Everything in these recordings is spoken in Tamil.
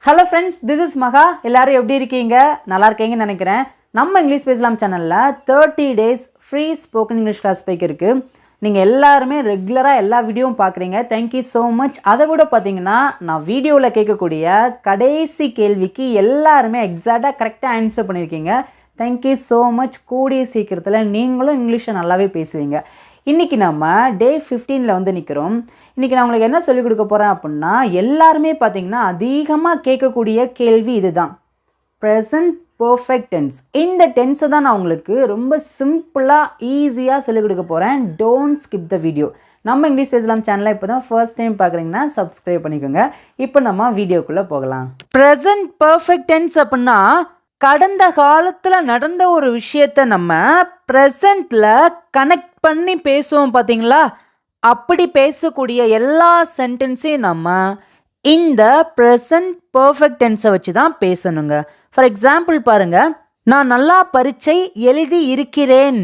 ஹலோ ஃப்ரெண்ட்ஸ், திஸ் இஸ் மகா. எல்லாரும் எப்படி இருக்கீங்க? நல்லா இருக்கீங்கன்னு நினைக்கிறேன். நம்ம இங்கிலீஷ் பேசலாம் சேனலில் 30 days free spoken English class போய்க்கு இருக்குது. நீங்கள் எல்லாருமே ரெகுலராக எல்லா வீடியோவும் பார்க்குறீங்க. Thank you so much. அதை விட பார்த்தீங்கன்னா நான் வீடியோவில் கேட்கக்கூடிய கடைசி கேள்விக்கு எல்லாருமே எக்ஸாக்டாக கரெக்டாக ஆன்சர் பண்ணியிருக்கீங்க. Thank you so much. கூடிய சீக்கிரத்தில் நீங்களும் இங்கிலீஷை நல்லாவே பேசுவீங்க. இன்றைக்கி நம்ம டே 15 வந்து நிற்கிறோம். இன்றைக்கி நான் உங்களுக்கு என்ன சொல்லிக் கொடுக்க போகிறேன் அப்படின்னா, எல்லாருமே பார்த்திங்கன்னா அதிகமாக கேட்கக்கூடிய கேள்வி இதுதான், ப்ரெசன்ட் பர்ஃபெக்ட் டென்ஸ். இந்த டென்ஸை தான் நான் உங்களுக்கு ரொம்ப சிம்பிளாக ஈஸியாக சொல்லிக் கொடுக்க போகிறேன். Don't skip the video. நம்ம இங்கிலீஷ் பேசலாம் சேனலை இப்போ தான் ஃபர்ஸ்ட் டைம் பார்க்குறீங்கன்னா சப்ஸ்கிரைப் பண்ணிக்கோங்க. இப்போ நம்ம வீடியோக்குள்ளே போகலாம். ப்ரெசன்ட் பர்ஃபெக்ட் டென்ஸ் அப்படின்னா கடந்த காலத்தில் நடந்த ஒரு விஷயத்தை நம்ம ப்ரெசண்ட்டில் கனெக்ட் பண்ணி பேசுவோம் பார்த்தீங்களா? அப்படி பேசக்கூடிய எல்லா சென்டென்ஸையும் நம்ம இந்த ப்ரெசன்ட் பர்ஃபெக்ட் டென்ஸை வச்சு தான் பேசணுங்க. ஃபார் எக்ஸாம்பிள் பாருங்கள், நான் நல்லா பரீட்சை எழுதி இருக்கிறேன்.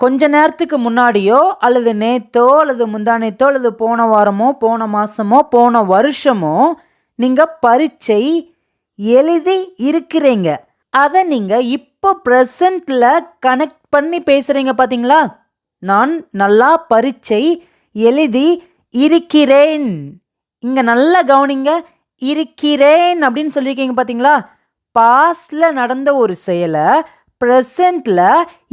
கொஞ்ச நேரத்துக்கு முன்னாடியோ அல்லது நேத்தோ அல்லது முந்தானேத்தோ அல்லது போன வாரமோ போன மாதமோ போன வருஷமோ நீங்கள் பரீட்சை எழுதி இருக்கிறீங்க. அதை நீங்கள் இப்போ ப்ரெசண்ட்டில் கனெக்ட் பண்ணி பேசுகிறீங்க பார்த்தீங்களா? நான் நல்லா பரீட்சை எழுதி இருக்கிறேன். இங்கே நல்லா கவனிங்க, இருக்கிறேன் அப்படின்னு சொல்லியிருக்கீங்க பார்த்தீங்களா? பாஸ்டில் நடந்த ஒரு செயலை ப்ரெசண்ட்டில்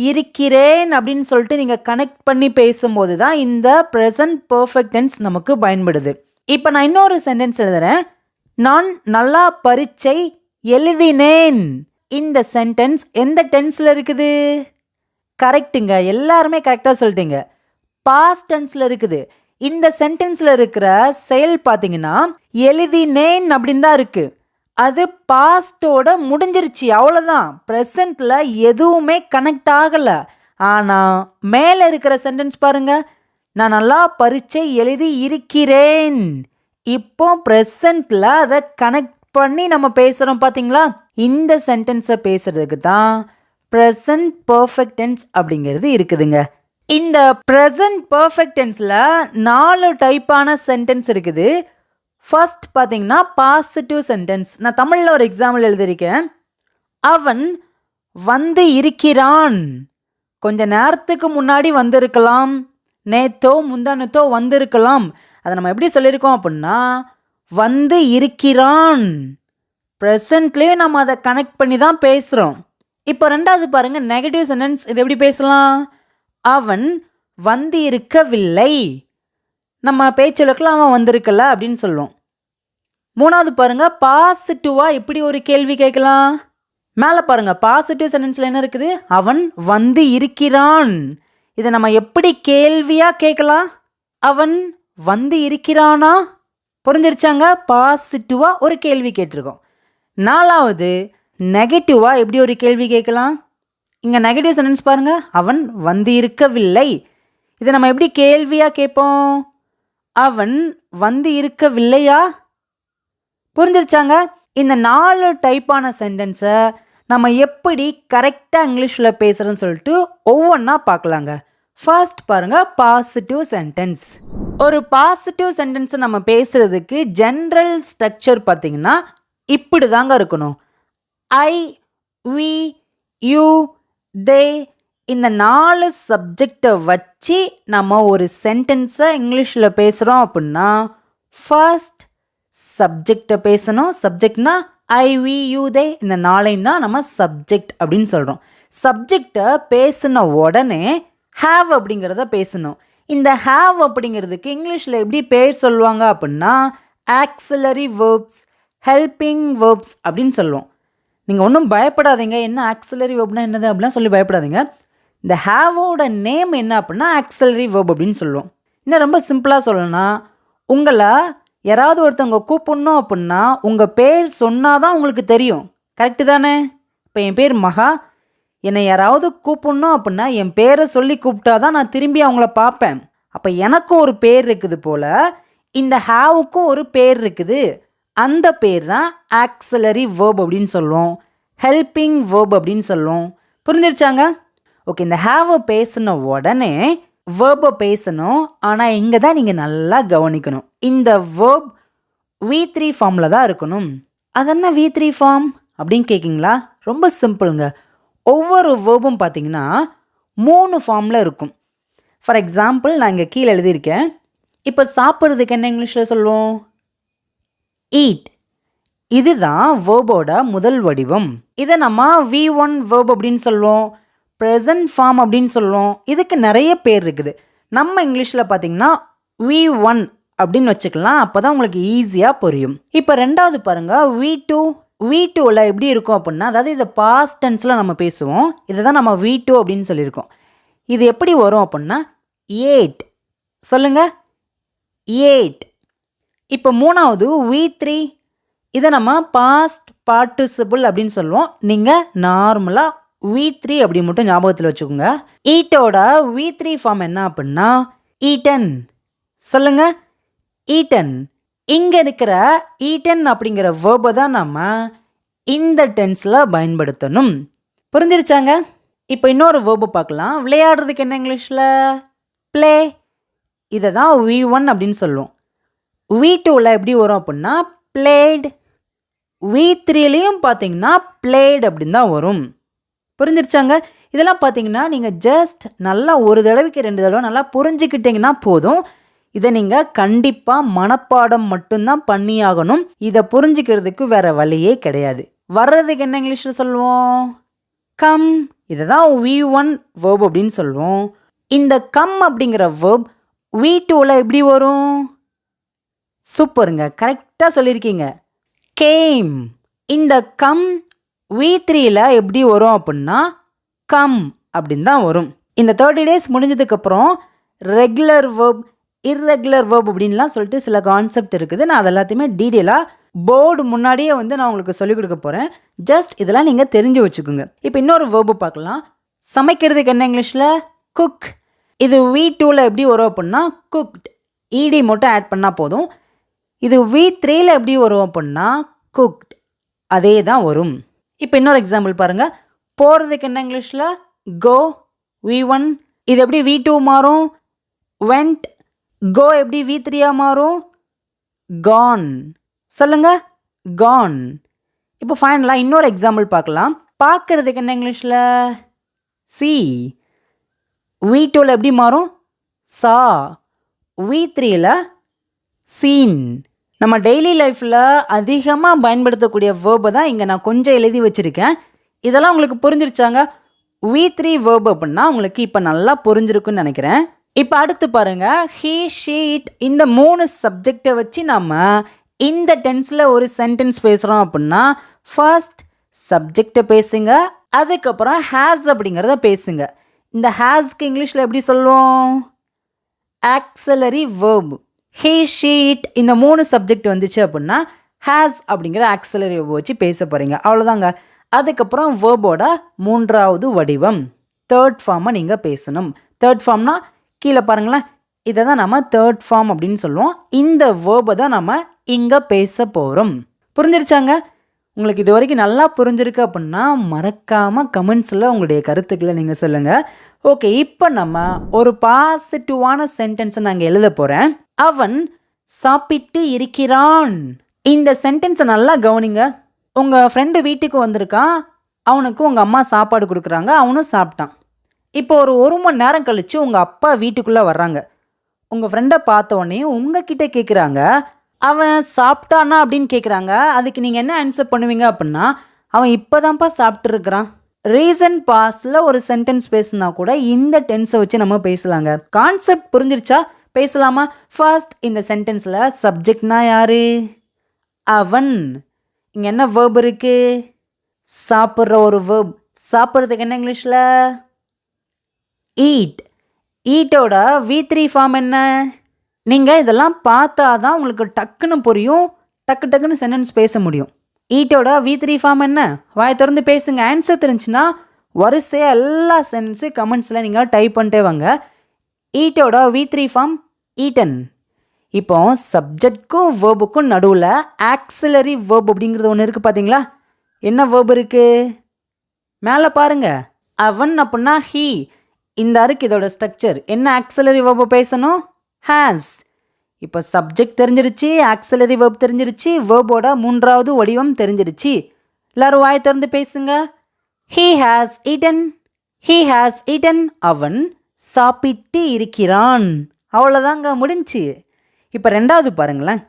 இருக்கிறேன் அப்படின்னு சொல்லிட்டு நீங்கள் கனெக்ட் பண்ணி பேசும்போது தான் இந்த ப்ரெசன்ட் பர்ஃபெக்ட் டென்ஸ் நமக்கு பயன்படுது. இப்போ நான் இன்னொரு சென்டென்ஸ் எழுதுகிறேன். நான் நல்லா பரீட்சை எழுதினேன். இந்த சென்டென்ஸ் எந்த டென்ஸில் இருக்குது? கரெக்டுங்க, எல்லாருமே கரெக்டாக சொல்லிட்டீங்க. பாஸ்ட் டென்ஸில் இருக்குது. இந்த சென்டென்ஸில் இருக்கிற செயல் பார்த்தீங்கன்னா எழுதினேன் அப்படின்னு தான் இருக்குது. அது பாஸ்டோட முடிஞ்சிருச்சு, அவ்வளோதான். ப்ரெசண்ட்டில் எதுவுமே கனெக்ட் ஆகலை. ஆனால் மேலே இருக்கிற சென்டென்ஸ் பாருங்கள், நான் நல்லா பரீட்சை எழுதி இருக்கிறேன். இப்போ ப்ரெசண்ட்டில் அதை கனெக்ட் பண்ணி நம்ம பேசுகிறோம் பார்த்தீங்களா? இந்த சென்டென்ஸை பேசுகிறதுக்கு தான் ப்ரெசன்ட் பர்ஃபெக்ட் டென்ஸ் அப்படிங்கிறது இருக்குதுங்க. இந்த ப்ரெசன்ட் பர்ஃபெக்ட் டென்ஸில் 4 டைப்பான சென்டென்ஸ் இருக்குது. ஃபர்ஸ்ட் பார்த்தீங்கன்னா பாசிட்டிவ் சென்டென்ஸ். நான் தமிழில் ஒரு எக்ஸாம்பிள் எழுதியிருக்கேன். அவன் வந்து இருக்கிறான். கொஞ்ச நேரத்துக்கு முன்னாடி வந்திருக்கலாம், நேத்தோ முந்தானத்தோ வந்திருக்கலாம். அதை நம்ம எப்படி சொல்லியிருக்கோம் அப்படின்னா வந்து இருக்கிறான். ப்ரெசண்ட்லேயே நம்ம அதை கனெக்ட் பண்ணி தான் பேசுகிறோம். இப்போ ரெண்டாவது பாருங்கள், நெகட்டிவ் சென்டென்ஸ். இது எப்படி பேசலாம்? அவன் வந்து இருக்கவில்லை. நம்ம பேச்சுலக்கில் அவன் வந்திருக்கல அப்படின்னு சொல்லுவோம். மூணாவது பாருங்கள், பாசிட்டிவாக எப்படி ஒரு கேள்வி கேட்கலாம்? மேலே பாருங்கள், பாசிட்டிவ் சென்டென்ஸில் என்ன இருக்குது? அவன் வந்து இருக்கிறான். இதை நம்ம எப்படி கேள்வியாக கேட்கலாம்? அவன் வந்து இருக்கிறானா? புரிஞ்சிருச்சாங்க? பாசிட்டிவாக ஒரு கேள்வி கேட்டிருக்கோம். நாலாவது நெகட்டிவாக எப்படி ஒரு கேள்வி கேட்கலாம்? இங்கே நெகட்டிவ் சென்டென்ஸ் பாருங்கள், அவன் வந்து இருக்கவில்லை. இதை நம்ம எப்படி கேள்வியாக கேட்போம்? அவன் வந்து இருக்கவில்லையா? புரிஞ்சிருச்சாங்க? இந்த 4 டைப்பான சென்டென்ஸை நம்ம எப்படி கரெக்டாக இங்கிலீஷில் பேசுகிறோன்னு சொல்லிட்டு ஒவ்வொன்றா பார்க்கலாங்க. ஃபர்ஸ்ட் பாருங்கள், பாசிட்டிவ் சென்டென்ஸ். ஒரு பாசிட்டிவ் சென்டென்ஸை நம்ம பேசுகிறதுக்கு ஜென்ரல் ஸ்ட்ரக்சர் பார்த்திங்கன்னா இப்படி தாங்க இருக்கணும். ஐ, வி, யூ, தே, இந்த 4 சப்ஜெக்டை வச்சு நம்ம ஒரு சென்டென்ஸை இங்கிலீஷில் பேசுகிறோம் அப்படின்னா ஃபர்ஸ்ட் சப்ஜெக்டை பேசணும். சப்ஜெக்ட்னா ஐ, வி, யூ, தே, இந்த 4 தான் நம்ம சப்ஜெக்ட் அப்படின்னு சொல்கிறோம். சப்ஜெக்டை பேசின உடனே ஹாவ் அப்படிங்கிறத பேசணும். இந்த ஹாவ் அப்படிங்கிறதுக்கு இங்கிலீஷில் எப்படி பேர் சொல்லுவாங்க அப்படின்னா ஆக்சிலரி வேர்ப்ஸ், ஹெல்பிங் வேர்ப்ஸ் அப்படின்னு சொல்லுவோம். நீங்கள் ஒன்றும் பயப்படாதீங்க, என்ன ஆக்சிலரி வேர்ப்னா என்னது அப்படிலாம் சொல்லி பயப்படாதீங்க. இந்த ஹாவோட நேம் என்ன அப்படின்னா ஆக்சிலரி வேர்ப் அப்படின்னு சொல்லுவோம். இன்னும் ரொம்ப சிம்பிளாக சொல்லணும்னா, உங்களை யாராவது ஒருத்தவங்க கூப்பிடணும் அப்படின்னா உங்கள் பேர் சொன்னால் தான் உங்களுக்கு தெரியும். கரெக்டு தானே? இப்போ என் பேர் மகா. என்னை யாராவது கூப்பிடணும் அப்படின்னா என் பேரை சொல்லி கூப்பிட்டா தான் நான் திரும்பி அவங்கள பார்ப்பேன். அப்போ எனக்கும் ஒரு பேர் இருக்குது போல் இந்த ஹாவுக்கும் ஒரு பேர் இருக்குது. அந்த பேர் தான் ஆக்சிலரி வேர்ப் அப்படின்னு சொல்லுவோம், ஹெல்பிங் வேர்ப் அப்படின்னு சொல்லுவோம். புரிஞ்சிருச்சாங்க? ஓகே, இந்த ஹாவை பேசின உடனே வேர்பை பேசணும். ஆனால் இங்கே தான் நீங்கள் நல்லா கவனிக்கணும். இந்த வேர்ப் V3 ஃபார்மில் தான் இருக்கணும். அது என்ன V3 ஃபார்ம் அப்படின்னு கேட்குங்களா? ரொம்ப சிம்பிளுங்க. ஒவ்வொரு வேர்பும் பார்த்தீங்கன்னா 3 ஃபார்மில் இருக்கும். ஃபார் எக்ஸாம்பிள் நான் இங்கே கீழே எழுதியிருக்கேன். இப்போ சாப்பிட்றதுக்கு என்ன இங்கிலீஷில் சொல்லுவோம்? ஈட். இதுதான் வேர்போட முதல் வடிவம். இதை நம்ம V1 வேர்ப் அப்படின்னு சொல்லுவோம், ப்ரெசன்ட் ஃபார்ம் அப்படின்னு சொல்லுவோம். இதுக்கு நிறைய பேர் இருக்குது. நம்ம இங்கிலீஷில் பார்த்தீங்கன்னா V1 அப்படின்னு வச்சுக்கலாம். அப்போ தான் உங்களுக்கு ஈஸியாக புரியும். இப்போ ரெண்டாவது பாருங்கள், V2. V2வில் எப்படி இருக்கும் அப்படின்னா, அதாவது இதை பாஸ்ட் டென்ஸில் நம்ம பேசுவோம். இதை தான் நம்ம V2 அப்படின்னு சொல்லியிருக்கோம். இது எப்படி வரும் அப்படின்னா ஏட். சொல்லுங்கள், ஏட். இப்போ மூணாவது V3. இதை நம்ம பாஸ்ட் பார்ட்டிசிபிள் அப்படின்னு சொல்லுவோம். நீங்கள் நார்மலாக V3 அப்படி மட்டும் ஞாபகத்தில் வச்சுக்கோங்க. ஈட்டோட V3 ஃபார்ம் என்ன அப்படின்னா ஈட்டன். சொல்லுங்கள், ஈட்டன். இங்கே இருக்கிற ஈட்டன் அப்படிங்கிற வேர்பை தான் நம்ம இந்த டென்ஸில் பயன்படுத்தணும். புரிஞ்சிருச்சாங்க? இப்போ இன்னொரு வேர்பு பார்க்கலாம். விளையாடுறதுக்கு என்ன இங்கிலீஷில்? ப்ளே. இதை தான் V1 அப்படின்னு சொல்லுவோம். V2வில் எப்படி வரும் அப்படின்னா பிளேட். V3லையும் பார்த்தீங்கன்னா பிளேட் அப்படின்னு தான் வரும். புரிஞ்சிருச்சாங்க? இதெல்லாம் பார்த்தீங்கன்னா நீங்கள் ஜஸ்ட் நல்லா ஒரு தடவைக்கு 2 தடவை நல்லா புரிஞ்சுக்கிட்டிங்கன்னா போதும். இதை நீங்கள் கண்டிப்பாக மனப்பாடம் மட்டும்தான் பண்ணியாகணும். இதை புரிஞ்சுக்கிறதுக்கு வேறு வழியே கிடையாது. வர்றதுக்கு என்ன இங்கிலீஷில் சொல்லுவோம்? கம். இதை தான் V1 வேர்ப் அப்படின்னு சொல்லுவோம். இந்த கம் அப்படிங்கிற வேர்ப் V2வில் எப்படி வரும்? சூப்பருங்க, கரெக்டாக சொல்லியிருக்கீங்க. கேம். இந்த கம் V3யில் எப்படி வரும் அப்படின்னா கம் அப்படின்னு தான் வரும். இந்த 30 days முடிஞ்சதுக்கப்புறம் ரெகுலர் வேர்ப், இர்ரெகுலர் வேர்ப் அப்படின்லாம் சொல்லிட்டு சில கான்செப்ட் இருக்குது. நான் அது எல்லாத்தையுமே டீட்டெயிலாக போர்டு முன்னாடியே நான் உங்களுக்கு சொல்லிக் கொடுக்க போகிறேன். ஜஸ்ட் இதெல்லாம் நீங்கள் தெரிஞ்சு வச்சுக்கோங்க. இப்போ இன்னொரு வேர்பு பார்க்கலாம். சமைக்கிறதுக்கு என்ன இங்கிலீஷில்? குக். இது V2வில் எப்படி வரும் அப்படின்னா குக்ட். இடி மட்டும் ஆட் பண்ணால் போதும். இது V3யில் எப்படி வரும் அப்படின்னா குக்ட். அதே தான் வரும். இப்போ இன்னொரு எக்ஸாம்பிள் பாருங்கள். போகிறதுக்கு என்ன இங்கிலீஷில்? கோ. V1. இது எப்படி V2 மாறும்? வெண்ட். கோ எப்படி V3 மாறும்? கான். சொல்லுங்க, கான். இப்போ ஃபைனலாக இன்னொரு எக்ஸாம்பிள் பார்க்கலாம். பார்க்கறதுக்கு என்ன இங்கிலீஷில்? சி. V2வில் எப்படி மாறும்? சா. V3யில் சீன். நம்ம டெய்லி லைஃப்பில் அதிகமாக பயன்படுத்தக்கூடிய வேர்பை தான் இங்கே நான் கொஞ்சம் எழுதி வச்சுருக்கேன். இதெல்லாம் உங்களுக்கு புரிஞ்சிருச்சாங்க? V3 வேர்ப் அப்படின்னா உங்களுக்கு இப்போ நல்லா புரிஞ்சிருக்குன்னு நினைக்கிறேன். இப்போ அடுத்து பாருங்கள், ஹீ, ஷீட். இந்த 3 சப்ஜெக்டை வச்சு நம்ம இந்த டென்ஸில் ஒரு சென்டென்ஸ் பேசுகிறோம் அப்படின்னா ஃபர்ஸ்ட் சப்ஜெக்டை பேசுங்க, அதுக்கப்புறம் ஹேஸ் அப்படிங்கிறத பேசுங்க. இந்த ஹேஸ்க்கு இங்கிலீஷில் எப்படி சொல்லுவோம்? Auxiliary verb. ஹீ, ஷீட் இந்த 3 சப்ஜெக்ட் வந்துச்சு அப்படின்னா ஹேஸ் அப்படிங்கிற ஆக்ஸிலரி வேர்ப் வச்சு பேச போகிறீங்க. அவ்வளோதாங்க. அதுக்கப்புறம் வேர்போட 3வது வடிவம், தேர்ட் ஃபார்மை நீங்கள் பேசணும். தேர்ட் ஃபார்ம்னா கீழே பாருங்களேன், இதை தான் நம்ம தேர்ட் ஃபார்ம் அப்படின்னு சொல்லுவோம். இந்த வேர்பை தான் நம்ம இங்கே பேச போகிறோம். புரிஞ்சிருச்சாங்க? உங்களுக்கு இது வரைக்கும் நல்லா புரிஞ்சிருக்கு அப்படின்னா மறக்காமல் கமெண்ட்ஸில் உங்களுடைய கருத்துக்களை நீங்கள் சொல்லுங்கள். ஓகே, இப்போ நம்ம ஒரு பாசிட்டிவான சென்டென்ஸை நாங்கள் எழுத போகிறேன். அவன் சாப்பிட்டு இருக்கிறான். இந்த சென்டென்ஸை நல்லா கவனிங்க. உங்கள் ஃப்ரெண்டு வீட்டுக்கு வந்திருக்கான், அவனுக்கு உங்கள் அம்மா சாப்பாடு கொடுக்குறாங்க, அவனும் சாப்பிட்டான். இப்போ ஒரு மணி நேரம் கழித்து உங்கள் அப்பா வீட்டுக்குள்ளே வர்றாங்க. உங்கள் ஃப்ரெண்டை பார்த்த உடனே உங்ககிட்ட கேட்குறாங்க, அவன் சாப்பிட்டானா அப்படின்னு கேட்குறாங்க. அதுக்கு நீங்கள் என்ன ஆன்சர் பண்ணுவீங்க அப்படின்னா, அவன் இப்போ தான்ப்பா சாப்பிட்ருக்குறான். ரீசன்ட் பாஸ்டில் ஒரு சென்டென்ஸ் பேசுனா கூட இந்த டென்ஸை வச்சு நம்ம பேசலாங்க. கான்செப்ட் புரிஞ்சிருச்சா? பேசலாமா? ஃபர்ஸ்ட் இந்த சென்டென்ஸில் சப்ஜெக்ட்னா யார்? அவன். இங்கே என்ன வேர்ப் இருக்குது? சாப்பிட்ற ஒரு வேர்ப். சாப்பிட்றதுக்கு என்ன இங்கிலீஷில்? ஈட். ஈட்டோட V3 ஃபார்ம் என்ன? நீங்கள் இதெல்லாம் பார்த்தா தான் உங்களுக்கு டக்குன்னு புரியும், டக்குன்னு சென்டென்ஸ் பேச முடியும். ஈட்டோட V3 ஃபார்ம் என்ன? வாயை திறந்து பேசுங்க. ஆன்சர் தெரிஞ்சுன்னா வரிசையாக எல்லா சென்டென்ஸும் கமெண்ட்ஸில் நீங்கள் டைப் பண்ணிட்டே வாங்க. ஈட்டோட V3 ஃபார்ம் ஈட்டன். இப்போ சப்ஜெக்ட்க்கும் வேர்புக்கும் நடுவில் ஆக்ஸிலரி வேர்ப் அப்படிங்கிறது ஒன்று இருக்குது பார்த்தீங்களா? என்ன வேர்ப் இருக்குது? மேலே பாருங்கள். அவன் அப்படின்னா ஹீ. இந்த அருக்கு இதோட ஸ்ட்ரக்சர் என்ன? ஆக்ஸிலரி வேர்பை பேசணும், ஹேஸ். இப்போ சப்ஜெக்ட் தெரிஞ்சிருச்சு, ஆக்ஸிலரி வேர்ப் தெரிஞ்சிருச்சு, வேர்போட 3வது வடிவம் தெரிஞ்சிருச்சு. எல்லாரும் வாய் திறந்து பேசுங்க. He has eaten. He has eaten. அவன் சாப்பிட்டு இருக்கிறான். அவ்வளோதாங்க, முடிஞ்சு. இப்போ 2வது பாருங்களேன்.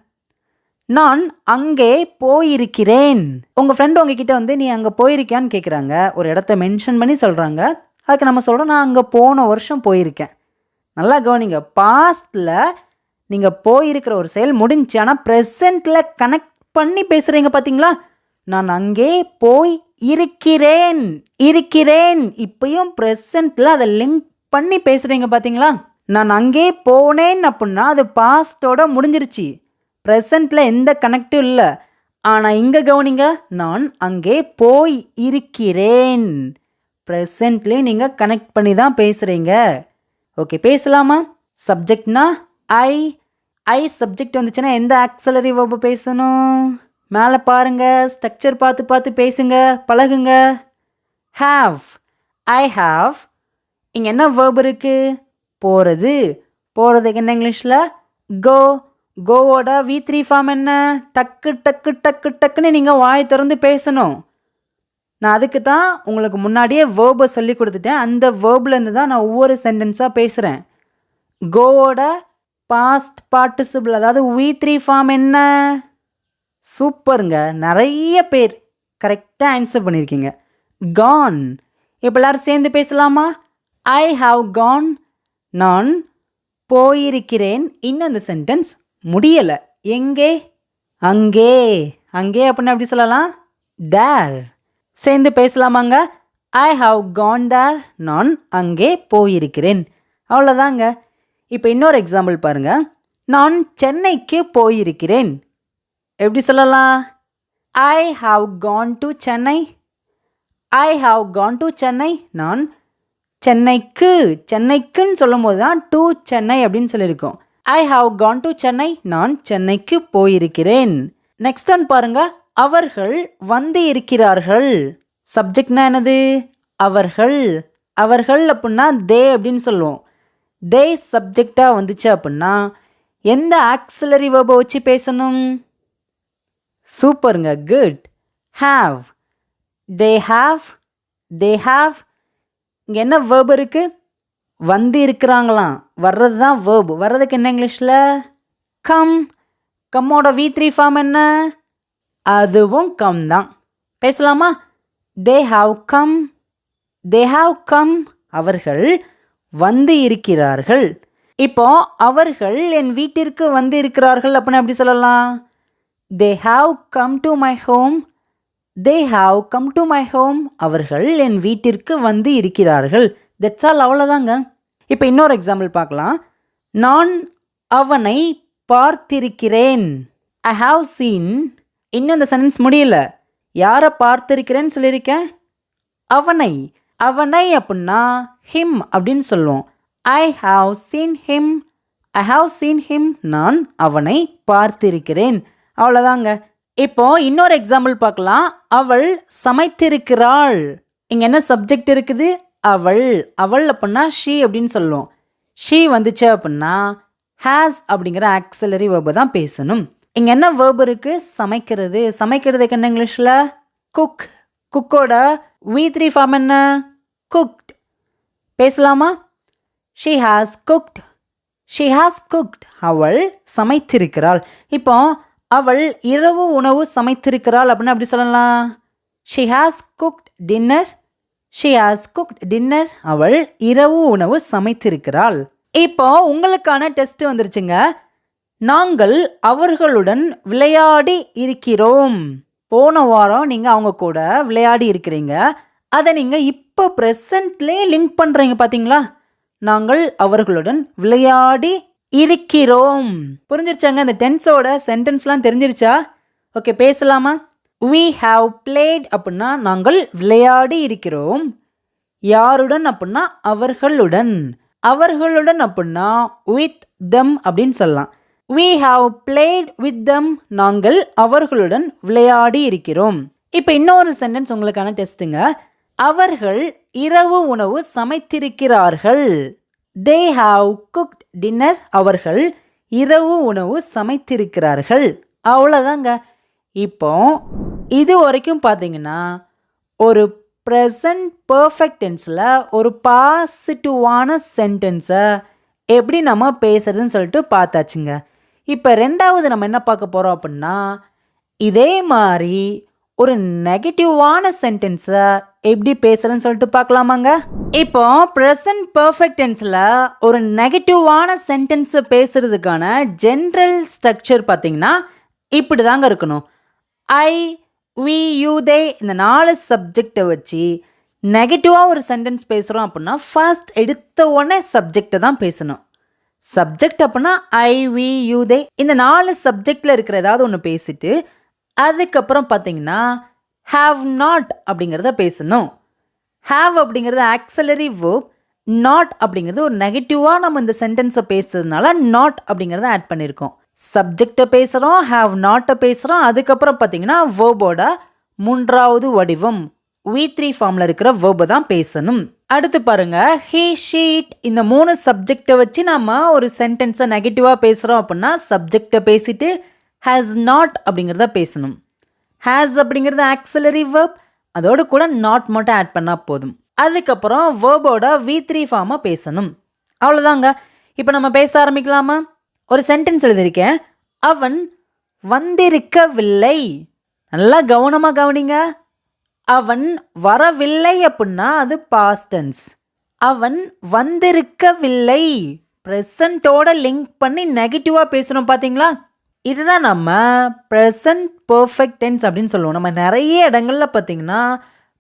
நான் அங்கே போயிருக்கிறேன். உங்கள் ஃப்ரெண்டு உங்ககிட்ட வந்து நீ அங்கே போயிருக்கியான்னு கேட்குறாங்க. ஒரு இடத்த மென்ஷன் பண்ணி சொல்கிறாங்க. அதுக்கு நம்ம சொல்கிறோம் நான் அங்கே போன வருஷம் போயிருக்கேன். நல்லா கவனிங்க, பாஸ்டில் நீங்கள் போயிருக்கிற ஒரு செயல் முடிஞ்சு, ஆனால் ப்ரெசண்ட்டில் கனெக்ட் பண்ணி பேசுகிறீங்க பார்த்தீங்களா? நான் அங்கே போய் இருக்கிறேன். இப்பயும் ப்ரெசண்ட்டில் அதை லிங்க் பண்ணி பேசுகிறீங்க பார்த்தீங்களா? நான் அங்கே போனேன் அப்படின்னா அது பாஸ்டோட முடிஞ்சிருச்சு, ப்ரெசண்ட்டில் எந்த கனெக்டும் இல்லை. ஆனால் இங்கே கவனிங்க, நான் அங்கே போய் இருக்கிறேன், ப்ரெசண்ட்லேயே நீங்கள் கனெக்ட் பண்ணி தான் பேசுகிறீங்க. ஓகே, பேசலாமா? சப்ஜெக்ட்னா ஐ சப்ஜெக்ட் வந்துச்சுன்னா எந்த ஆக்ஸிலரி வேர்பு பேசணும்? மேலே பாருங்கள், ஸ்ட்ரக்சர் பார்த்து பேசுங்க, பழகுங்க. I have. இங்கே என்ன வேர்பு இருக்குது? போகிறதுக்கு என்ன இங்கிலீஷில்? கோவோட V3 ஃபார்ம் என்ன? டக்குன்னு நீங்கள் வாய் திறந்து பேசணும். நான் அதுக்கு தான் உங்களுக்கு முன்னாடியே வேர்பை சொல்லி கொடுத்துட்டேன். அந்த வேர்ப்லேருந்து தான் நான் ஒவ்வொரு சென்டென்ஸாக பேசுகிறேன். கோவோட பாஸ்ட் பார்ட்டிசிபிள், அதாவது V3 ஃபார்ம் என்ன? சூப்பருங்க, நிறைய பேர் கரெக்டாக ஆன்சர் பண்ணியிருக்கீங்க. கான். இப்போ எல்லாரும் சேர்ந்து பேசலாமா? I have Khan. நான் போயிருக்கிறேன். இன்னும் அந்த சென்டென்ஸ் முடியலை. எங்கே? அங்கே அப்படின்னு எப்படி சொல்லலாம்? தேர். சேர்ந்து பேசலாமாங்க? ஐ ஹாவ் கான் தேர். நான் அங்கே போயிருக்கிறேன். அவ்வளோதாங்க. இப்போ இன்னொரு எக்ஸாம்பிள் பாருங்கள். நான் சென்னைக்கு போயிருக்கிறேன். எப்படி சொல்லலாம்? I have Khan to Chennai. நான் சென்னைக்குன்னு சொல்லும் போது தான் டு சென்னை அப்படின்னு சொல்லியிருக்கோம். I have Khan to Chennai. நான் சென்னைக்கு போயிருக்கிறேன். நெக்ஸ்ட் ஒன் பாருங்க. அவர்கள் வந்து இருக்கிறார்கள். சப்ஜெக்ட்னா என்னது? அவர்கள் அப்படின்னா தே அப்படின்னு சொல்லுவோம். தே சப்ஜெக்டாக வந்துச்சு அப்படின்னா எந்த ஆக்ஸிலரி வேர்பை வச்சு பேசணும்? சூப்பருங்க, குட். ஹாவ். They have. இங்கே என்ன வேர்பு இருக்குது? வந்து இருக்கிறாங்களாம். வர்றது தான் வேர்பு. வர்றதுக்கு என்ன இங்கிலீஷில்? கம்மோட V3 ஃபார்ம் என்ன? அதுவும் கம் தான். பேசலாமா? They have come. அவர்கள் வந்து இருக்கிறார்கள். இப்போ அவர்கள் என் வீட்டிற்கு வந்து இருக்கிறார்கள் அப்படின்னு எப்படி சொல்லலாம்? They have come to my home. அவர்கள் என் வீட்டிற்கு வந்து இருக்கிறார்கள். தட்ஸ் ஆல், அவ்வளோதாங்க. இப்போ இன்னொரு எக்ஸாம்பிள் பார்க்கலாம். நான் அவனை பார்த்திருக்கிறேன். I have seen. இன்னும் இந்த சென்டென்ஸ் முடியல. யாரை பார்த்திருக்கிறேன்னு சொல்லியிருக்கேன்? அவனை அப்படின்னா ஹிம் அப்படின்னு சொல்லுவோம். I have seen him. நான் அவனை பார்த்திருக்கிறேன். அவ்வளோதாங்க. இப்போ இன்னொரு எக்ஸாம்பிள் பார்க்கலாம். அவள் சமைத்திருக்கிறாள். இங்கே என்ன சப்ஜெக்ட் இருக்குது? அவள் அப்படின்னா ஷீ அப்படின்னு சொல்லுவோம். ஷீ வந்துச்சு அப்படின்னா ஹேஸ் அப்படிங்கிற ஆக்ஸிலரி வேர்பை தான் பேசணும். இங்கே என்ன வேர்பு இருக்குது? சமைக்கிறதுக்கு என்ன இங்கிலீஷில்? குக்கோட V3 ஃபார்ம் என்ன? குக்ட். பேசலாமா? She has cooked. அவள் சமைத்திருக்கிறாள். இப்போ அவள் இரவு உணவு சமைத்திருக்கிறாள் அப்படின்னு அப்படி சொல்லலாம். She has cooked dinner. அவள் இரவு உணவு சமைத்திருக்கிறாள். இப்போ உங்களுக்கான டெஸ்ட் வந்துருச்சுங்க. நாங்கள் அவர்களுடன் விளையாடி இருக்கிறோம். போன வாரம் நீங்கள் அவங்க கூட விளையாடி இருக்கிறீங்க. அதை நீங்கள் இப்போ ப்ரெசண்ட்லேயே லிங்க் பண்ணுறீங்க பார்த்தீங்களா? நாங்கள் அவர்களுடன் விளையாடி இருக்கிறோம். புரிஞ்சிருச்சாங்க? இந்த டென்ஸோட சென்டென்ஸ்லாம் தெரிஞ்சிருச்சா? ஓகே, பேசலாமா? we have played அப்படின்னா நாங்கள் விளையாடி இருக்கிறோம். யாருடன் அப்படின்னா அவர்களுடன். அப்படின்னா with them அப்படின்னு சொல்லலாம். we have played with them. நாங்கள் அவர்களுடன் விளையாடி இருக்கிறோம். இப்போ இன்னொரு சென்டென்ஸ் உங்களுக்கான டெஸ்ட்டுங்க. அவர்கள் இரவு உணவு சமைத்திருக்கிறார்கள். they have cooked dinner. அவர்கள் இரவு உணவு சமைத்திருக்கிறார்கள். அவ்வளோதாங்க. இப்போ இது வரைக்கும் பார்த்தீங்கன்னா ஒரு ப்ரெசன்ட் பர்ஃபெக்ட் டென்ஸில் ஒரு பாசிட்டிவான சென்டென்ஸை எப்படி நம்ம பேசுறதுன்னு சொல்லிட்டு பார்த்தாச்சுங்க. இப்போ ரெண்டாவது நம்ம என்ன பார்க்க போகிறோம் அப்படின்னா இதே மாதிரி ஒரு நெகட்டிவான சென்டென்ஸை எப்படி பேசுறதுன்னு சொல்லிட்டு பார்க்கலாமாங்க. இப்போ ப்ரெசன்ட் பர்ஃபெக்ட் டென்ஸில் ஒரு நெகட்டிவான சென்டென்ஸை பேசுறதுக்கான ஜென்ரல் ஸ்ட்ரக்சர் பார்த்தீங்கன்னா இப்படி தாங்க இருக்கணும். ஐ, வி, யூ, தே இந்த 4 சப்ஜெக்டை வச்சு நெகட்டிவாக ஒரு சென்டென்ஸ் பேசுகிறோம் அப்படின்னா ஃபர்ஸ்ட் எடுத்த உடனே சப்ஜெக்டை தான் பேசணும். சப்ஜெக்ட் அப்படின்னா ஐ, வி, யூ, தே இந்த 4 சப்ஜெக்டில் இருக்கிற ஏதாவது ஒன்று பேசிட்டு அதுக்கப்புறம் பார்த்தீங்கன்னா ஹாவ் நாட் அப்படிங்கிறத பேசணும். ஹாவ் அப்படிங்கிறது ஆக்ஸலரி வேர்ப், நாட் அப்படிங்கிறது ஒரு நெகட்டிவாக நம்ம இந்த சென்டென்ஸை பேசுறதுனால நாட் அப்படிங்கிறத ஆட் பண்ணியிருக்கோம். சப்ஜெக்டை பேசுகிறோம், ஹாவ் நாட்டை பேசுகிறோம், அதுக்கப்புறம் பார்த்தீங்கன்னா வேர்போட 3வது வடிவம் V3 ஃபார்மில் இருக்கிற வேர்பை தான் பேசணும். அடுத்து பாருங்க, ஹீ, ஷீட் இந்த 3 சப்ஜெக்டை வச்சு நம்ம ஒரு சென்டென்ஸை நெகட்டிவாக பேசுகிறோம் அப்படின்னா சப்ஜெக்டை பேசிட்டு ஹேஸ் நாட் அப்படிங்கிறத பேசணும். ஹேஸ் அப்படிங்கிறது ஆக்ஸலரி வேர்ப், அதோடு கூட நாட் மட்டும் ஆட் பண்ணால் போதும். அதுக்கப்புறம் வேர்போட V3 ஃபார்மை பேசணும். அவ்வளோதாங்க. இப்போ நம்ம பேச ஆரம்பிக்கலாமா? ஒரு சென்டென்ஸ் எழுதியிருக்கேன். அவன் வந்திருக்கவில்லை. நல்லா கவனமாக கவனிங்க. அவன் வரவில்லை அப்படின்னா அது பாஸ்ட் டென்ஸ். அவன் வந்திருக்கவில்லை ப்ரெசண்ட்டோட லிங்க் பண்ணி நெகட்டிவாக பேசணும். பார்த்தீங்களா? இதுதான் நம்ம ப்ரெசன்ட் பர்ஃபெக்ட் டென்ஸ் அப்படின்னு சொல்லுவோம். நம்ம நிறைய இடங்களில் பார்த்தீங்கன்னா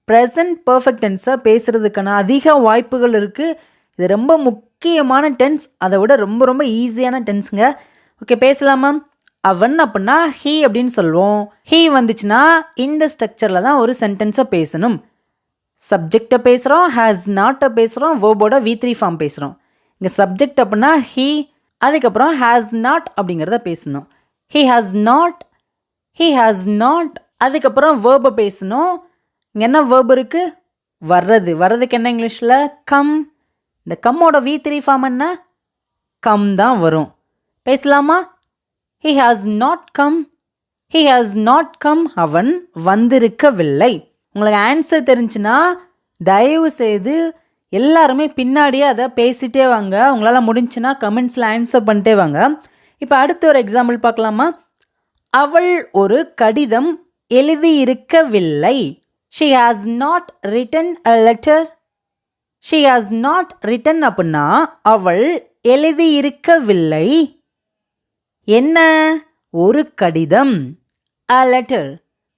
ப்ரெசன்ட் பர்ஃபெக்ட் டென்ஸை பேசுகிறதுக்கான அதிக வாய்ப்புகள் இருக்குது. இது ரொம்ப முக்கியமான டென்ஸ், அதை விட ரொம்ப ரொம்ப ஈஸியான டென்ஸுங்க. ஓகே, பேசலாமா? அவன் அப்படின்னா ஹீ அப்படின்னு சொல்லுவோம். ஹீ வந்துச்சுன்னா இந்த ஸ்ட்ரக்சரில் தான் ஒரு சென்டென்ஸை பேசணும். சப்ஜெக்டை பேசுகிறோம், ஹேஸ் நாட்டை பேசுகிறோம், வேர்போட V3 ஃபார்ம் பேசுகிறோம். இங்கே சப்ஜெக்ட் அப்படின்னா ஹீ, அதுக்கப்புறம் ஹேஸ் நாட் அப்படிங்கிறத பேசணும். He has not, he has not, அதுக்கப்புறம் வேர்பை பேசணும். இங்கே என்ன வேர்ப் இருக்குது? வர்றது. வர்றதுக்கு என்ன இங்கிலீஷில்? கம். இந்த கம்மோட V3 ஃபார்ம் என்ன? கம் தான் வரும். பேசலாமா? He has not come, he has not come அவன் வந்திருக்கவில்லை. உங்களுக்கு ஆன்சர் தெரிஞ்சுன்னா தயவு செய்து எல்லாருமே பின்னாடியே அதை பேசிகிட்டே வாங்க. உங்களால் முடிஞ்சுன்னா கமெண்ட்ஸில் ஆன்சர் பண்ணிட்டே வாங்க. இப்போ அடுத்த ஒரு எக்ஸாம்பிள் பார்க்கலாமா? அவள் ஒரு கடிதம் எழுதியிருக்கவில்லை. She has not written a letter. She has not written அப்படின்னா அவள் எழுதியிருக்கவில்லை. என்ன? ஒரு கடிதம். A letter.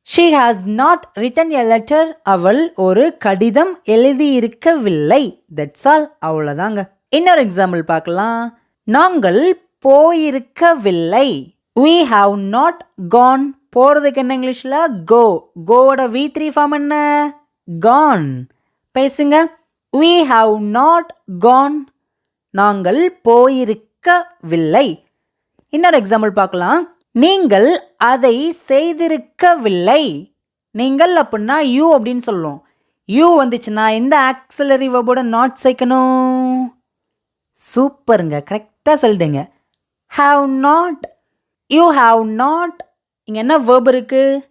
She has not written a letter. அவள் ஒரு கடிதம் எழுதியிருக்கவில்லை. That's all. அவ்வளோதாங்க. இன்னொரு எக்ஸாம்பிள் பார்க்கலாம். நாங்கள் போயிருக்கவில்லை. we have not gone. போகிறதுக்கு என்ன இங்கிலீஷில்? go. கோவோட V3 ஃபார்ம் என்ன? gone. பேசுங்க. we have not gone. நாங்கள் போயிருக்கவில்லை. இன்னொரு எக்ஸாம்பிள் பார்க்கலாம். நீங்கள் அதை செய்திருக்கவில்லை. நீங்கள் அப்படின்னா யூ அப்படின்னு சொல்லுவோம். யூ வந்துச்சுன்னா இந்த ஆக்ஸலரி வெர்போட நாட் சேர்க்கணும். சூப்பருங்க, கரெக்டாக சொல்லிட்டீங்க. Have not, you have not. இங்கே என்ன வேர்ப் இருக்குது?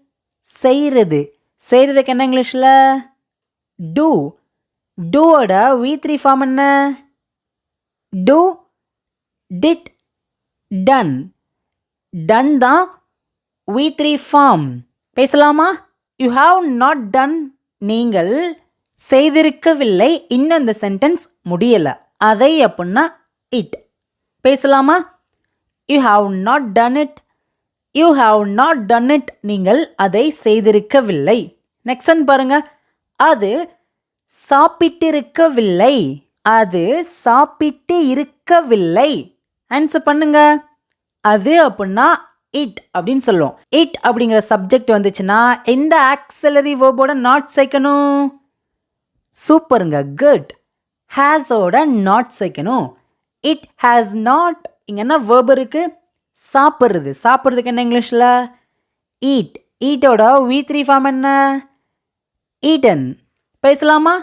செய்கிறது. செய்கிறதுக்கு என்ன இங்கிலீஷில்? டூ. டூவோட V3 ஃபார்ம் என்ன? Two, did, ton. டன் தான் V3 ஃபார்ம். பேசலாமா? You have not done. நீங்கள் செய்திருக்கவில்லை. இன்னும் இந்த சென்டென்ஸ் முடியலை. அதை அப்படின்னா இட். பேசலாமா? You have not done it. You have not done it. நீங்கள் அதை செய்திருக்கவில்லை. நெக்ஸ்ட் ஒன் பாருங்க. அது சாப்பிட்டிருக்கவில்லை. அது சாப்பிட்டு இருக்கவில்லை. ஆன்சர் பண்ணுங்க. அது அப்படின்னா இட் அப்படின்னு சொல்லுவோம். இட் அப்படிங்கிற சப்ஜெக்ட் வந்துச்சுன்னா இந்த ஆக்ஸலரி வேர்போட நாட் சேர்க்கணும். சூப்பருங்க, குட். ஹேஸோட நாட் சேர்க்கணும். It has not. இங்கே என்ன வேர்ப் இருக்கு? சாப்பிட்றது. சாப்பிட்றதுக்கு என்ன இங்கிலீஷில்? ஈட். ஈட்டோட V3 ஃபார்ம் என்ன? ஈட்டன். பேசலாமா?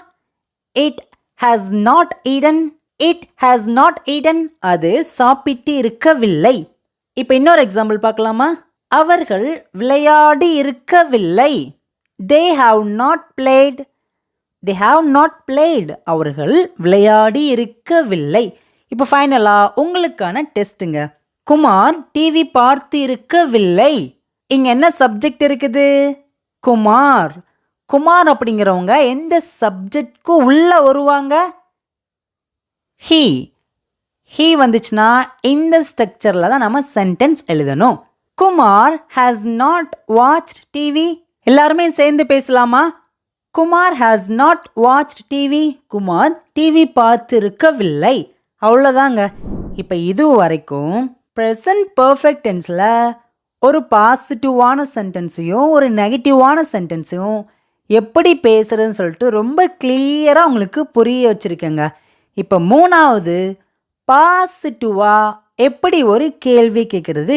It has not Eden. It has not Eden, அது சாப்பிட்டு இருக்கவில்லை. இப்போ இன்னொரு எக்ஸாம்பிள் பார்க்கலாமா? அவர்கள் விளையாடி இருக்கவில்லை. they have not played, they have not played, அவர்கள் விளையாடி இருக்கவில்லை. இப்போ ஃபைனலாக உங்களுக்கான டெஸ்ட்டுங்க. குமார் டிவி பார்த்து இருக்கவில்லை. இங்கே என்ன சப்ஜெக்ட் இருக்குது? குமார். குமார் அப்படிங்கிறவங்க எந்த சப்ஜெக்ட்க்கு உள்ளே வருவாங்க? ஹீ. ஹீ வந்துச்சுன்னா இந்த ஸ்ட்ரக்சரில் தான் நம்ம சென்டென்ஸ் எழுதணும். Kumar has not watched TV. எல்லாருமே சேர்ந்து பேசலாமா? Kumar has not watched TV. Kumar TV பார்த்துருக்கவில்லை. அவ்வளோதாங்க. இப்போ இது வரைக்கும் ப்ரெசன்ட் பர்ஃபெக்ட் டென்ஸில் ஒரு பாசிட்டிவான சென்டென்ஸையும் ஒரு நெகட்டிவான சென்டென்ஸையும் எப்படி பேசுகிறதுன்னு சொல்லிட்டு ரொம்ப கிளியராக உங்களுக்கு புரிய வச்சுருக்கேங்க. இப்போ மூணாவது பாசிட்டிவாக எப்படி ஒரு கேள்வி கேட்குறது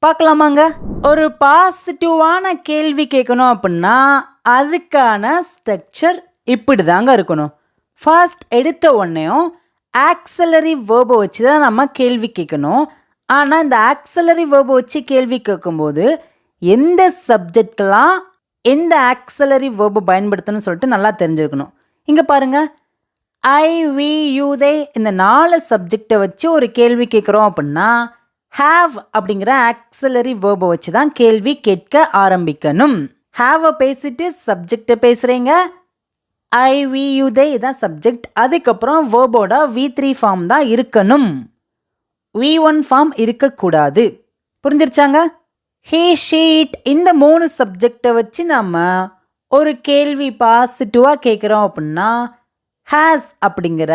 பார்க்கலாமாங்க? ஒரு பாசிட்டிவான கேள்வி கேட்கணும் அப்படின்னா அதுக்கான ஸ்ட்ரக்சர் இப்படி தாங்க இருக்கணும். ஃபர்ஸ்ட் எடுத்த உடனேயும் ஆக்ஸலரி வேர்பை வச்சு தான் நம்ம கேள்வி கேட்கணும். ஆனால் இந்த ஆக்ஸலரி வேர்பை வச்சு கேள்வி கேட்கும்போது எந்த சப்ஜெக்ட்கெலாம் எந்த ஆக்ஸலரி வேர்பை பயன்படுத்தணும்னு சொல்லிட்டு நல்லா தெரிஞ்சிருக்கணும். இங்கே பாருங்கள், ஐ, வி, யூ, தே இந்த 4 சப்ஜெக்டை வச்சு ஒரு கேள்வி கேட்குறோம் அப்படின்னா ஹாவ் அப்படிங்கிற ஆக்ஸலரி வேர்பை வச்சு தான் கேள்வி கேட்க ஆரம்பிக்கணும். ஹாவை பேசிட்டு சப்ஜெக்டை பேசுகிறீங்க. ஐ, வி, யூ, தே இதான் சப்ஜெக்ட். அதுக்கப்புறம் வேர்போட V3 ஃபார்ம் தான் இருக்கணும். V1 ஃபார்ம் இருக்கக்கூடாது. புரிஞ்சிருச்சாங்க? ஹீ, ஷீட் இந்த 3 சப்ஜெக்டை வச்சு நம்ம ஒரு கேள்வி பாசிட்டிவாக கேட்குறோம் அப்படின்னா ஹேஸ் அப்படிங்கிற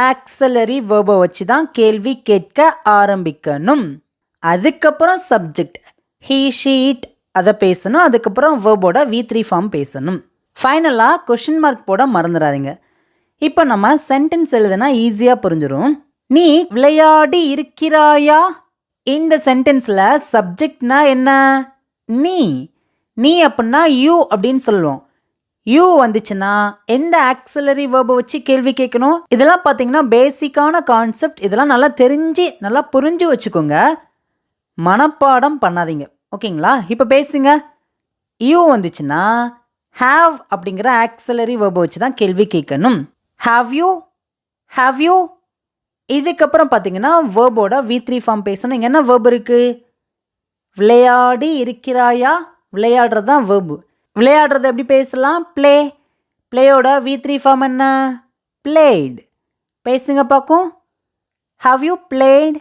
ஆக்ஸலரி வேர்பை வச்சு தான் கேள்வி கேட்க ஆரம்பிக்கணும். அதுக்கப்புறம் சப்ஜெக்ட் ஹீ, ஷீட் அதை பேசணும். அதுக்கப்புறம் வேர்போட V3 ஃபார்ம் பேசணும். ஃபைனலாக கொஷின் மார்க் போட மறந்துடாதீங்க. இப்போ நம்ம சென்டென்ஸ் எழுதுனா ஈஸியாக புரிஞ்சிடும். நீ விளையாடி இருக்கிறாயா? இந்த சென்டென்ஸில் சப்ஜெக்ட்னா என்ன? நீ. நீ அப்படின்னா யூ அப்படின்னு சொல்லுவோம். யூ வந்துச்சுன்னா எந்த ஆக்ஸலரி வேர்பை வச்சு கேள்வி கேட்கணும்? இதெல்லாம் பார்த்தீங்கன்னா பேசிக்கான கான்செப்ட். இதெல்லாம் நல்லா தெரிஞ்சு நல்லா புரிஞ்சு வச்சுக்கோங்க. மனப்பாடம் பண்ணாதீங்க, ஓகேங்களா? இப்போ பேசுங்க. யூ வந்துச்சுன்னா ஹாவ் அப்படிங்கிற ஆக்ஸலரி வேர்பை வச்சு தான் கேள்வி கேட்கணும். Have you, have you. இதுக்கப்புறம் பார்த்தீங்கன்னா வேர்போட V3 ஃபார்ம் பேசணும். இங்கே என்ன வேர்பு இருக்குது? விளையாடி இருக்கிறாயா? விளையாடுறது தான் வேர்பு. விளையாடுறது எப்படி பேசலாம்? ப்ளே. ப்ளேயோட V3 ஃபார்ம் என்ன? பிளேட். பேசுங்க பார்க்கும். Have you plate?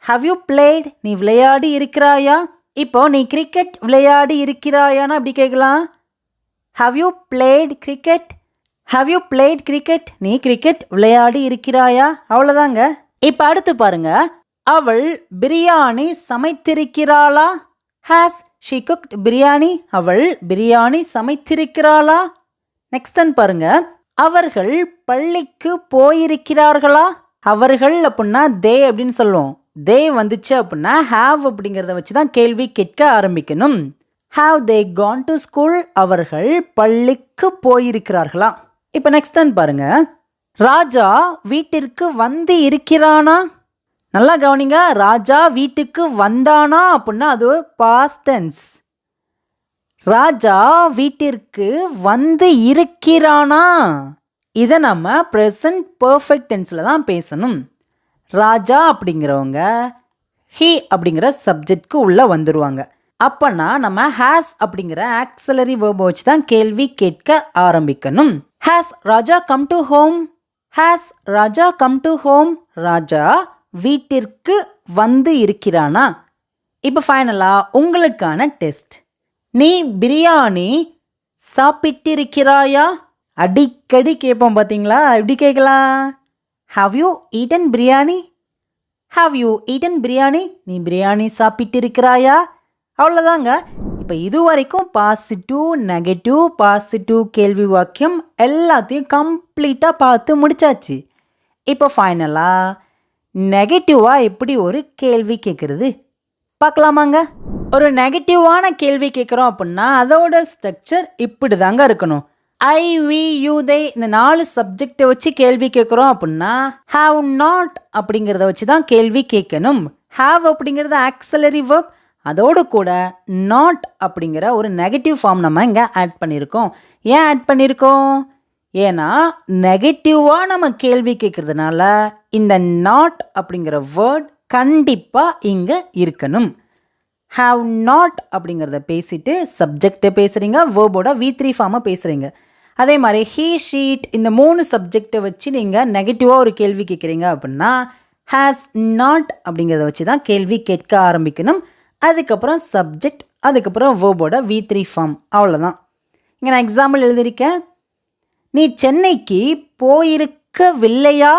Have you plate? நீ விளையாடி இருக்கிறாயா? இப்போ நீ கிரிக்கெட் விளையாடி இருக்கிறாயான்னு அப்படி கேட்கலாம். Have you played cricket? Have you played cricket? நீ கிரிக்கெட் விளையாடி இருக்கிறாயா? அவ்வளோதாங்க. இப்போ அடுத்து பாருங்க, அவள் பிரியாணி சமைத்திருக்கிறாளா? Has she cooked biryani? அவள் பிரியாணி சமைத்திருக்கிறாளா? நெக்ஸ்ட் டைம் பாருங்க, அவர்கள் பள்ளிக்கு போயிருக்கிறார்களா? அவர்கள் அப்படின்னா தே அப்படின்னு சொல்லுவோம். தே வந்துச்சு அப்படின்னா ஹாவ் அப்படிங்கிறத வச்சு தான் கேள்வி கேட்க ஆரம்பிக்கணும். Have they Khan to school? அவர்கள் பள்ளிக்கு போயிருக்கிறார்களா? இப்போ நெக்ஸ்ட் டைம் பாருங்க, ராஜா வீட்டிற்கு வந்து இருக்கிறானா? நல்லா கவனிங்க, ராஜா வீட்டுக்கு வந்தானா அப்படின்னா அது பாஸ்ட் டென்ஸ். ராஜா வீட்டிற்கு வந்து இருக்கிறானா இதை நம்ம ப்ரெசன்ட் பர்ஃபெக்ட் டென்ஸில் தான் பேசணும். ராஜா அப்படிங்கிறவங்க ஹீ அப்படிங்கிற சப்ஜெக்ட்க்கு உள்ளே வந்துடுவாங்க. அப்போனா நம்ம ஹேஸ் அப்படிங்கிற ஆக்ஸலரி வேர்பை வச்சு தான் கேள்வி கேட்க ஆரம்பிக்கணும். Has Raja come to home? Has Raja come to home? Raja வீட்டிற்கு வந்து இருக்கிறானா? இப்போ ஃபைனலாக உங்களுக்கான டெஸ்ட். நீ பிரியாணி சாப்பிட்டிருக்கிறாயா? அடிக்கடி கேட்போம் பார்த்தீங்களா? எப்படி கேட்கலாம்? Have you eaten biryani? How you eaten biryani? நீ பிரியாணி சாப்பிட்டிருக்கிறாயா? அவ்வளோதாங்க. இப்போ இது வரைக்கும் பாசிட்டிவ், நெகட்டிவ், பாசிட்டிவ் கேள்வி வாக்கியம் எல்லாத்தையும் கம்ப்ளீட்டாக பார்த்து முடிச்சாச்சு. இப்போ ஃபைனலாக நெகட்டிவாக எப்படி ஒரு கேள்வி கேட்குறது பார்க்கலாமாங்க? ஒரு நெகட்டிவான கேள்வி கேட்குறோம் அப்படின்னா அதோட ஸ்ட்ரக்சர் இப்படி தாங்க இருக்கணும். ஐ வி யூ தே இந்த 4 சப்ஜெக்டை வச்சு கேள்வி கேட்குறோம் அப்படின்னா ஹாவ் நாட் அப்படிங்கிறத வச்சு தான் கேள்வி கேட்கணும். ஹாவ் அப்படிங்கிறது ஆக்ஸலரி வெர்ப், அதோடு கூட நாட் அப்படிங்கிற ஒரு நெகட்டிவ் ஃபார்ம் நம்ம இங்கே ஆட் பண்ணியிருக்கோம். ஏன் ஆட் பண்ணியிருக்கோம்? ஏன்னா நெகட்டிவாக நம்ம கேள்வி கேட்குறதுனால இந்த நாட் அப்படிங்கிற வேர்ட் கண்டிப்பாக இங்கே இருக்கணும். ஹாவ் நாட் அப்படிங்கிறத பேசிட்டு சப்ஜெக்டை பேசுகிறீங்க, வேர்போட V3 ஃபார்மை பேசுகிறீங்க. அதே மாதிரி ஹீ ஷீட் இந்த 3 சப்ஜெக்டை வச்சு நீங்கள் நெகட்டிவாக ஒரு கேள்வி கேட்குறீங்க அப்படின்னா ஹேஸ் நாட் அப்படிங்கிறத வச்சு தான் கேள்வி கேட்க ஆரம்பிக்கணும். அதுக்கப்புறம் சப்ஜெக்ட், அதுக்கப்புறம் வேர்போட V3 ஃபார்ம், அவ்வளோதான். இங்கே நான் எக்ஸாம்பிள் எழுதியிருக்கேன். நீ சென்னைக்கு போயிருக்கவில்லையா,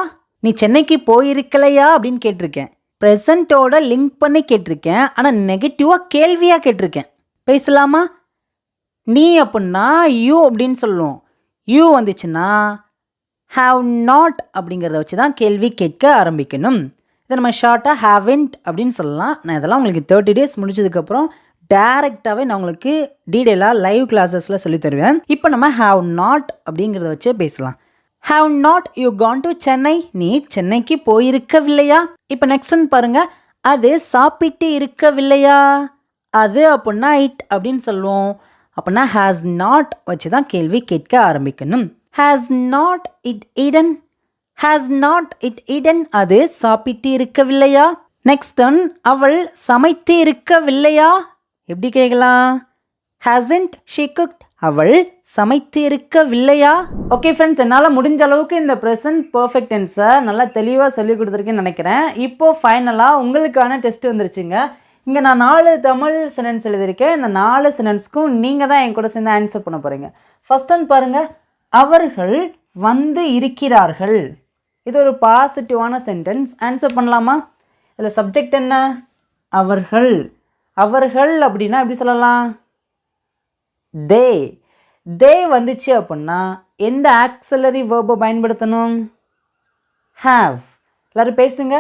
நீ சென்னைக்கு போயிருக்கலையா அப்படின்னு கேட்டிருக்கேன். ப்ரெசண்ட்டோட லிங்க் பண்ணி கேட்டிருக்கேன், ஆனால் நெகட்டிவாக கேள்வியாக கேட்டிருக்கேன். பேசலாமா? நீ அப்படின்னா யூ அப்படின்னு சொல்லுவோம். யூ வந்துச்சுன்னா ஹாவ் நாட் அப்படிங்கிறத வச்சு தான் கேள்வி கேட்க ஆரம்பிக்கணும். இதை நம்ம ஷார்ட்டாக ஹாவன்ட் அப்படின்னு சொல்லலாம். நான் இதெல்லாம் உங்களுக்கு 30 days முடிச்சதுக்கப்புறம் டேரெக்டாகவே நான் உங்களுக்கு டீட்டெயிலாக லைவ் கிளாஸஸில் சொல்லி தருவேன். இப்போ நம்ம ஹாவ் நாட் அப்படிங்கிறத வச்சே பேசலாம். Have not you Khan to Chennai, நீ சென்னைக்கு போயிருக்கவில்லையா. இப்போ நெக்ஸ்ட்னு பாருங்க, அது சாப்பிட்டு இருக்கவில்லையா. அது அப்படின்னா இட் அப்படின்னு சொல்லுவோம். அப்படின்னா ஹேஸ் நாட் வச்சு தான் கேள்வி கேட்க ஆரம்பிக்கணும். Has not it Eden, has not it Eden அது சாப்பிட்டு இருக்கவில்லையா. நெக்ஸ்ட் ஒன், அவள் சமைத்து இருக்கவில்லையா. எப்படி கேட்கலாம்? ஹேசன்ட் ஷீ குக்ட், அவள் சமைத்து இருக்கவில்லையா. ஓகே ஃப்ரெண்ட்ஸ், என்னால் முடிஞ்ச அளவுக்கு இந்த ப்ரெசன்ட் பர்ஃபெக்ட் டென்ஸை நல்லா தெளிவாக சொல்லி கொடுத்துருக்கேன்னு நினைக்கிறேன். இப்போது ஃபைனலாக உங்களுக்கான டெஸ்ட் வந்துருச்சுங்க. இங்கே நான் 4 தமிழ் சென்டென்ஸ் எழுதியிருக்கேன். இந்த 4 சென்டென்ஸ்க்கும் நீங்கள் தான் என் கூட சேர்ந்து ஆன்சர் பண்ண போகிறீங்க. ஃபர்ஸ்ட் ஒன் பாருங்கள், அவர்கள் வந்து இருக்கிறார்கள். இது ஒரு பாசிட்டிவான சென்டென்ஸ். ஆன்சர் பண்ணலாமா? இதில் சப்ஜெக்ட் என்ன? அவர்கள். அவர்கள் அப்படின்னா எப்படி சொல்லலாம்? தே. தே வந்துச்சு அப்படின்னா எந்த ஆக்ஸலரி வேர்பை பயன்படுத்தணும்? ஹாவ். எல்லாரும் பேசுங்க.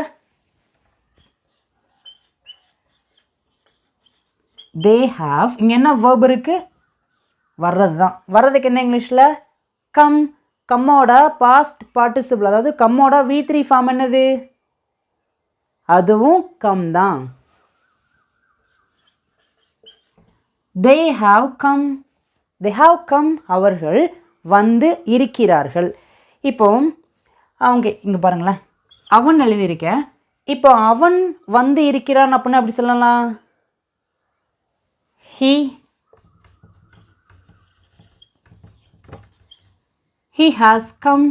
They have. இங்கே என்ன வேர்ப் இருக்குது? வர்றது தான். வர்றதுக்கு என்ன இங்கிலீஷில்? கம். கம்மோட பாஸ்ட் பார்ட்டிசிபிள், அதாவது கம்மோட V3 ஃபார்ம் என்னது? அதுவும் கம் தான். they have come, they have come, அவர்கள் வந்து இருக்கிறார்கள். இப்போ அவங்க இங்கே பாருங்களேன், அவன் எழுதியிருக்கேன். இப்போ அவன் வந்து இருக்கிறான் அப்படின்னா அப்படி சொல்லலாம். he has come,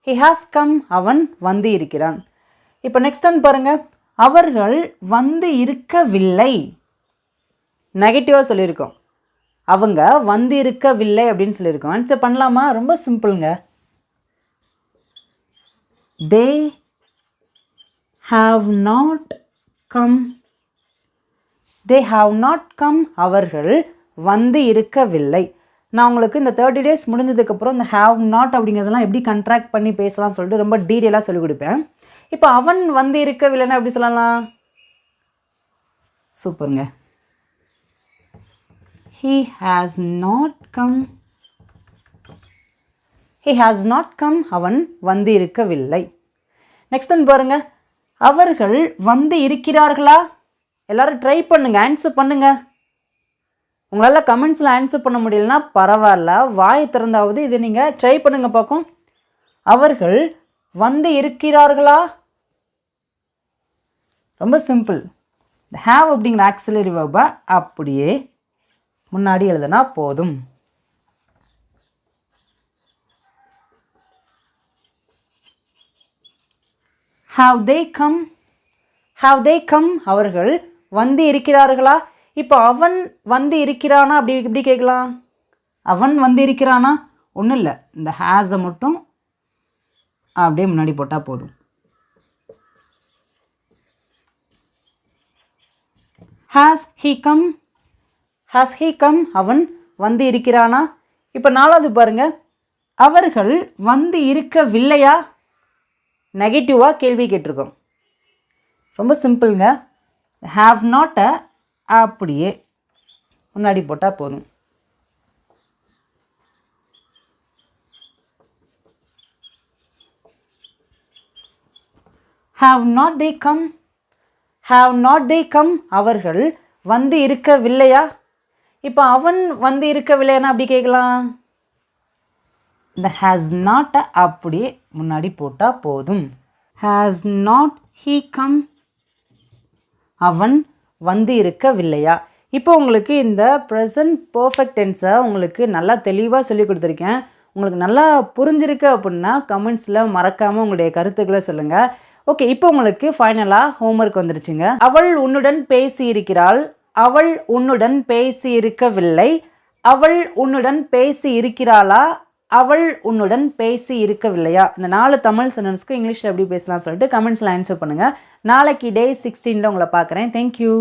he has come, அவன் வந்து இருக்கிறான். இப்போ நெக்ஸ்ட் ஒன் பாருங்க, அவர்கள் வந்து இருக்கவில்லை. நெகட்டிவாக சொல்லியிருக்கோம். அவங்க வந்து இருக்கவில்லை அப்படின்னு சொல்லியிருக்கோம். ஆன்சர் பண்ணலாமா? ரொம்ப சிம்பிளுங்க. they have not come, they have not come, அவர்கள் வந்து இருக்கவில்லை. நான் உங்களுக்கு இந்த 30 days முடிஞ்சதுக்கப்புறம் இந்த have not அப்படிங்கிறதெல்லாம் எப்படி கண்ட்ராக்ட் பண்ணி பேசலாம்னு சொல்லிட்டு ரொம்ப டீட்டெயிலாக சொல்லிக் கொடுப்பேன். இப்போ அவன் வந்து இருக்கவில்லைன்னா எப்படி சொல்லலாம்? சூப்பருங்க. he has not come, he has not come, அவன் வந்து இருக்கவில்லை. நெக்ஸ்ட் ஒன் பாருங்க, அவர்கள் வந்து இருக்கிறார்களா. எல்லாரும் ட்ரை பண்ணுங்க, ஆன்சர் பண்ணுங்க. உங்களால் கமெண்ட்ஸில் ஆன்சர் பண்ண முடியலன்னா பரவாயில்ல, வாய் திறந்தாவது இது நீங்கள் ட்ரை பண்ணுங்க பார்க்கும். அவர்கள் வந்து இருக்கிறார்களா. ரொம்ப சிம்பிள். இந்த ஹேவ் அப்படிங்கிற ஆக்ஸிலரி வெர்பை அப்படியே முன்னாடி எழுதுனா போதும். have they come, have they come, அவர்கள் வந்து இருக்கிறார்களா. இப்போ அவன் வந்து இருக்கிறானா அப்படி எப்படி கேட்கலாம்? அவன் வந்து இருக்கிறானா ஒன்றும் இல்லை, இந்த ஹேஸை மட்டும் அப்படியே முன்னாடி போட்டால் போதும். has he come, has he come, அவன் வந்து இருக்கிறானா. இப்போ 4வது பாருங்க, அவர்கள் வந்து இருக்கவில்லையா. நெகட்டிவாக கேள்வி கேட்டிருக்கோம். ரொம்ப சிம்பிளுங்க. have not அப்படியே முன்னாடி போட்டால் போதும். have not they come, have not they come, அவர்கள் வந்து இருக்கவில்லையா. இப்போ அவன் வந்து இருக்கவில்லைன்னா அப்படி கேட்கலாம். இந்த has not அப்படியே முன்னாடி போட்டால் போதும். has not he come, அவன் வந்து இருக்கவில்லையா. இப்போ உங்களுக்கு இந்த ப்ரெசன்ட் பர்ஃபெக்ட் டென்ஸை உங்களுக்கு நல்லா தெளிவாக சொல்லி கொடுத்துருக்கேன். உங்களுக்கு நல்லா புரிஞ்சிருக்கு அப்படின்னா கமெண்ட்ஸில் மறக்காமல் உங்களுடைய கருத்துக்களை சொல்லுங்கள். ஓகே, இப்போ உங்களுக்கு ஃபைனலாக ஹோம்ஒர்க் வந்துருச்சுங்க. அவள் உன்னுடன் பேசி இருக்கிறாள், அவள் உன்னுடன் பேசி இருக்கவில்லை, அவள் உன்னுடன் பேசி இருக்கிறாளா, அவள் உன்னுடன் பேசி இருக்கவில்லையா. இந்த 4 தமிழ் சென்டென்ஸ்க்கு இங்கிலீஷில் எப்படி பேசலாம் சொல்லிட்டு கமெண்ட்ஸில் ஆன்சர் பண்ணுங்கள். நாளைக்கு டே 16 உங்களை பார்க்குறேன். தேங்க்யூ.